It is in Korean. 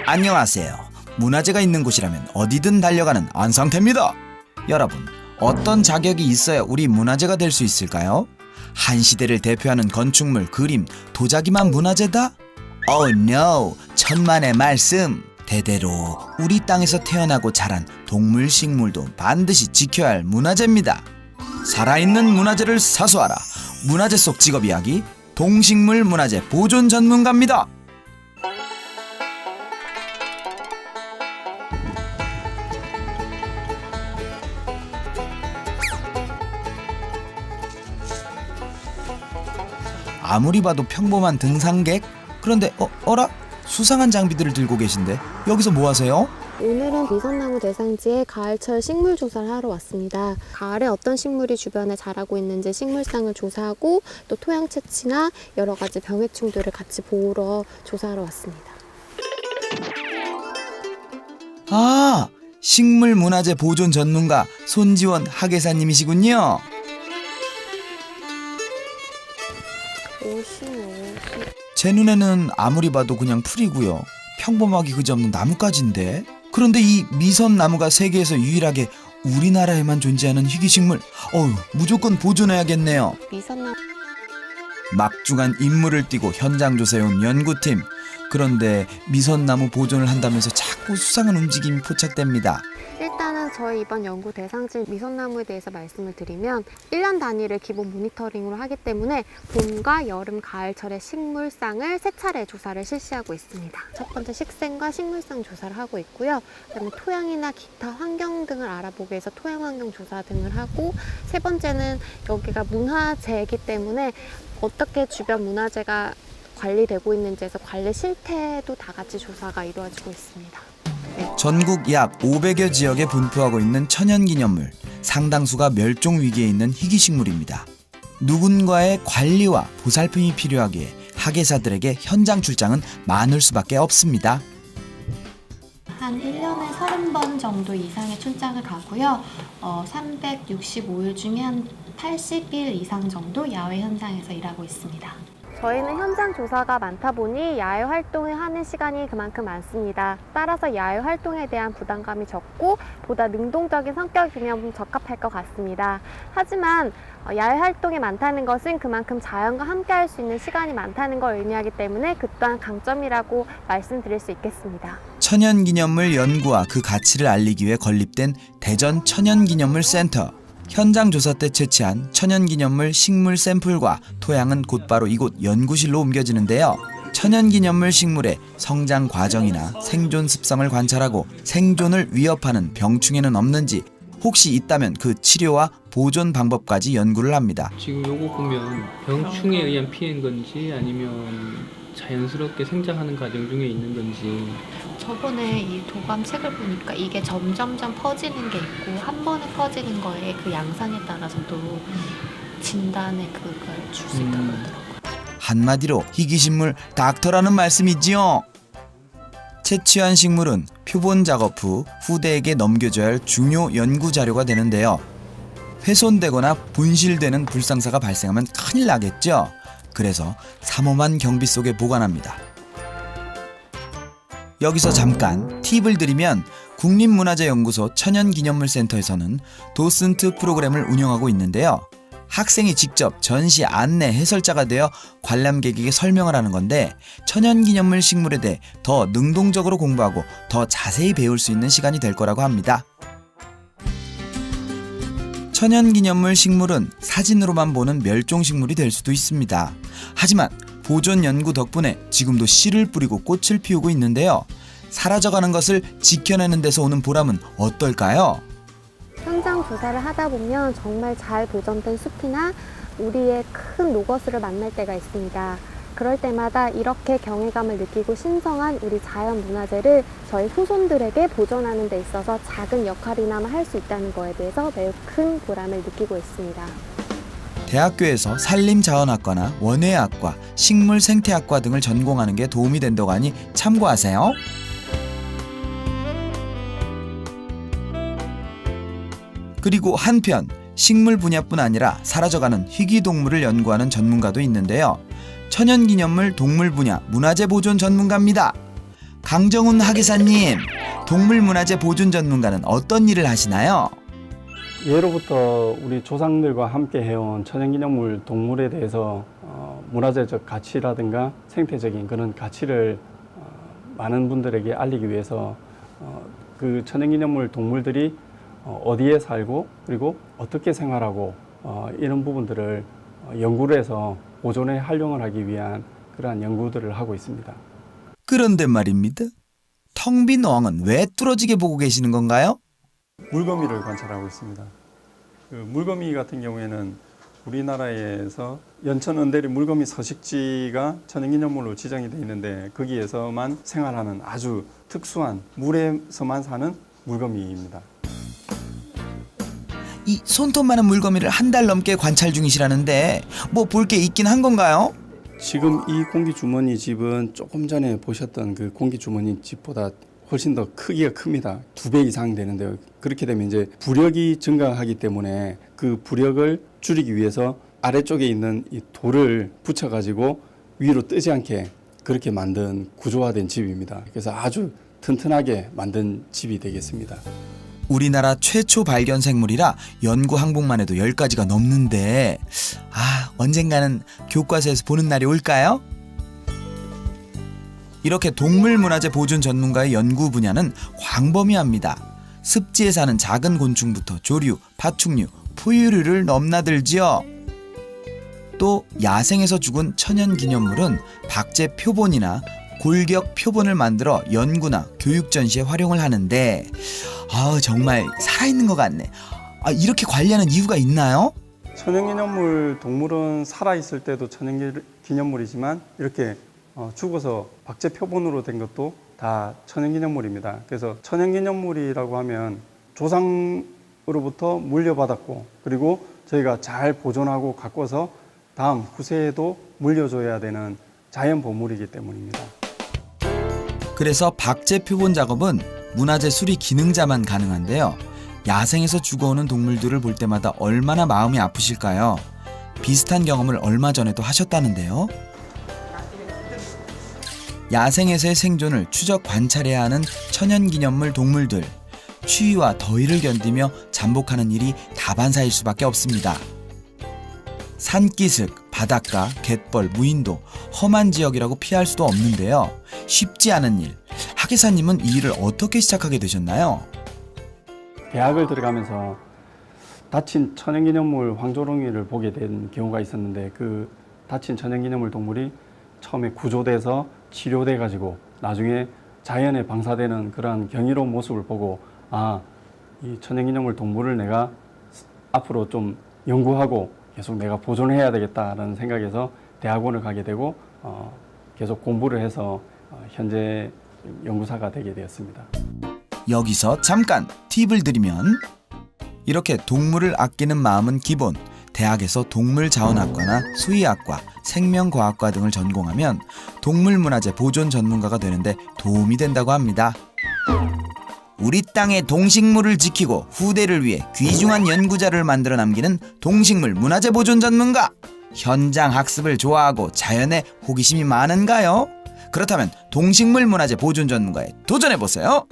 안녕하세요. 문화재가 있는 곳이라면 어디든 달려가는 안상태입니다. 여러분, 어떤 자격이 있어야 우리 문화재가 될 수 있을까요? 한 시대를 대표하는 건축물, 그림, 도자기만 문화재다? Oh no! 천만의 말씀! 대대로 우리 땅에서 태어나고 자란 동물, 식물도 반드시 지켜야 할 문화재입니다. 살아있는 문화재를 사수하라. 문화재 속 직업 이야기, 동식물 문화재 보존 전문가입니다. 아무리 봐도 평범한 등산객? 그런데 어라? 수상한 장비들을 들고 계신데 여기서 뭐 하세요? 오늘은 미선나무 대상지에 가을철 식물 조사를 하러 왔습니다. 가을에 어떤 식물이 주변에 자라고 있는지 식물상을 조사하고 또 토양 채취나 여러 가지 병해충들을 같이 보러 조사하러 왔습니다. 아, 식물 문화재 보존 전문가 손지원 학예사님이시군요. 제 눈에는 아무리 봐도 그냥 풀이고요. 평범하기 그지없는 나뭇가지인데. 그런데 이 미선나무가 세계에서 유일하게 우리나라에만 존재하는 희귀식물. 무조건 보존해야겠네요. 미선나무 막중한 임무를 띠고 현장 조사해 온 연구팀. 그런데 미선나무 보존을 한다면서 자꾸 수상한 움직임이 포착됩니다. 일단은 저희 이번 연구 대상지 미선나무에 대해서 말씀을 드리면 1년 단위를 기본 모니터링으로 하기 때문에 봄과 여름, 가을철의 식물상을 3차례 조사를 실시하고 있습니다. 첫 번째 식생과 식물상 조사를 하고 있고요. 그다음에 토양이나 기타 환경 등을 알아보기 위해서 토양 환경 조사 등을 하고, 세 번째는 여기가 문화재이기 때문에 어떻게 주변 문화재가 관리되고 있는지에서 관리 실태도 다 같이 조사가 이루어지고 있습니다. 전국 약 500여 지역에 분포하고 있는 천연기념물, 상당수가 멸종 위기에 있는 희귀식물입니다. 누군가의 관리와 보살핌이 필요하기에 학예사들에게 현장 출장은 많을 수밖에 없습니다. 한 1년에 30번 정도 이상의 출장을 가고요. 365일 중에 한 80일 이상 정도 야외 현장에서 일하고 있습니다. 저희는 현장 조사가 많다 보니 야외 활동을 하는 시간이 그만큼 많습니다. 따라서 야외 활동에 대한 부담감이 적고 보다 능동적인 성격이면 적합할 것 같습니다. 하지만 야외 활동이 많다는 것은 그만큼 자연과 함께 할 수 있는 시간이 많다는 걸 의미하기 때문에 그 또한 강점이라고 말씀드릴 수 있겠습니다. 천연기념물 연구와 그 가치를 알리기 위해 건립된 대전 천연기념물센터. 현장 조사 때 채취한 천연기념물 식물 샘플과 토양은 곧바로 이곳 연구실로 옮겨지는데요. 천연기념물 식물의 성장 과정이나 생존 습성을 관찰하고 생존을 위협하는 병충해는 없는지, 혹시 있다면 그 치료와 보존 방법까지 연구를 합니다. 지금 요거 보면 병충해에 의한 피해인 건지 아니면 자연스럽게 생장하는 과정 중에 있는 건지. 저번에 이 도감 책을 보니까 이게 점점점 퍼지는 게 있고 한 번에 퍼지는 거에 그 양상에 따라서도 진단에 그걸 줄 수 있다고 그러더라고요. 한마디로 희귀식물 닥터라는 말씀이지요. 채취한 식물은 표본 작업 후 후대에게 넘겨줘야 할 중요 연구 자료가 되는데요. 훼손되거나 분실되는 불상사가 발생하면 큰일 나겠죠. 그래서 삼엄한 경비 속에 보관합니다. 여기서 잠깐 팁을 드리면, 국립문화재연구소 천연기념물센터에서는 도슨트 프로그램을 운영하고 있는데요. 학생이 직접 전시 안내 해설자가 되어 관람객에게 설명을 하는 건데, 천연기념물 식물에 대해 더 능동적으로 공부하고 더 자세히 배울 수 있는 시간이 될 거라고 합니다. 천연기념물 식물은 사진으로만 보는 멸종식물이 될 수도 있습니다. 하지만 보존 연구 덕분에 지금도 씨를 뿌리고 꽃을 피우고 있는데요. 사라져가는 것을 지켜내는 데서 오는 보람은 어떨까요? 현장 조사를 하다 보면 정말 잘 보존된 숲이나 우리의 큰 로거스를 만날 때가 있습니다. 그럴 때마다 이렇게 경외감을 느끼고 신성한 우리 자연 문화재를 저희 후손들에게 보존하는 데 있어서 작은 역할이나마 할 수 있다는 거에 대해서 매우 큰 보람을 느끼고 있습니다. 대학교에서 산림자원학과나 원예학과, 식물생태학과 등을 전공하는 게 도움이 된다고 하니 참고하세요. 그리고 한편 식물 분야뿐 아니라 사라져가는 희귀동물을 연구하는 전문가도 있는데요. 천연기념물 동물 분야 문화재 보존 전문가입니다. 강정훈 학예사님, 동물문화재 보존 전문가는 어떤 일을 하시나요? 예로부터 우리 조상들과 함께 해온 천연기념물 동물에 대해서 문화재적 가치라든가 생태적인 그런 가치를 많은 분들에게 알리기 위해서 그 천연기념물 동물들이 어디에 살고 그리고 어떻게 생활하고 이런 부분들을 연구를 해서 보존에 활용을 하기 위한 그러한 연구들을 하고 있습니다. 그런데 말입니다. 텅 빈 어항은 왜 뚫어지게 보고 계시는 건가요? 물거미를 관찰하고 있습니다. 그 물거미 같은 경우에는 우리나라에서 연천 은대리 물거미 서식지가 천연기념물로 지정이 되어 있는데 거기에서만 생활하는 아주 특수한 물에서만 사는 물거미입니다. 이 손톱 많은 물거미를 한 달 넘게 관찰 중이시라는데 뭐 볼 게 있긴 한 건가요? 지금 이 공기주머니 집은 조금 전에 보셨던 그 공기주머니 집보다 훨씬 더 크기가 큽니다. 2배 이상 되는데요. 그렇게 되면 이제 부력이 증가하기 때문에 그 부력을 줄이기 위해서 아래쪽에 있는 이 돌을 붙여가지고 위로 뜨지 않게 그렇게 만든 구조화된 집입니다. 그래서 아주 튼튼하게 만든 집이 되겠습니다. 우리나라 최초 발견 생물이라 연구 항목만 해도 10가지가 넘는데 언젠가는 교과서에서 보는 날이 올까요? 이렇게 동물문화재 보존 전문가의 연구 분야는 광범위합니다. 습지에 사는 작은 곤충부터 조류, 파충류, 포유류를 넘나들지요. 또 야생에서 죽은 천연기념물은 박제 표본이나 골격 표본을 만들어 연구나 교육 전시에 활용을 하는데 정말 살아있는 것 같네. 이렇게 관리하는 이유가 있나요? 천연기념물 동물은 살아있을 때도 천연기념물이지만 이렇게 죽어서 박제 표본으로 된 것도 다 천연기념물입니다. 그래서 천연기념물이라고 하면 조상으로부터 물려받았고 그리고 저희가 잘 보존하고 가꿔서 다음 후세에도 물려줘야 되는 자연 보물이기 때문입니다. 그래서 박제 표본 작업은 문화재 수리 기능자만 가능한데요. 야생에서 죽어오는 동물들을 볼 때마다 얼마나 마음이 아프실까요? 비슷한 경험을 얼마 전에도 하셨다는데요. 야생에서의 생존을 추적 관찰해야 하는 천연기념물 동물들. 추위와 더위를 견디며 잠복하는 일이 다반사일 수밖에 없습니다. 산기슭, 바닷가, 갯벌, 무인도, 험한 지역이라고 피할 수도 없는데요. 쉽지 않은 일. 학예사님은 이 일을 어떻게 시작하게 되셨나요? 대학을 들어가면서 다친 천연기념물 황조롱이를 보게 된 경우가 있었는데 그 다친 천연기념물 동물이 처음에 구조돼서 치료돼 가지고 나중에 자연에 방사되는 그런 경이로운 모습을 보고 이 천연기념물 동물을 내가 앞으로 좀 연구하고 계속 내가 보존해야 되겠다라는 생각에서 대학원을 가게 되고 계속 공부를 해서 현재 연구사가 되게 되었습니다. 여기서 잠깐 팁을 드리면 이렇게 동물을 아끼는 마음은 기본. 대학에서 동물자원학과나 수의학과, 생명과학과 등을 전공하면 동물문화재 보존 전문가가 되는데 도움이 된다고 합니다. 우리 땅의 동식물을 지키고 후대를 위해 귀중한 연구자를 만들어 남기는 동식물 문화재 보존 전문가. 현장 학습을 좋아하고 자연에 호기심이 많은가요? 그렇다면 동식물 문화재 보존 전문가에 도전해보세요.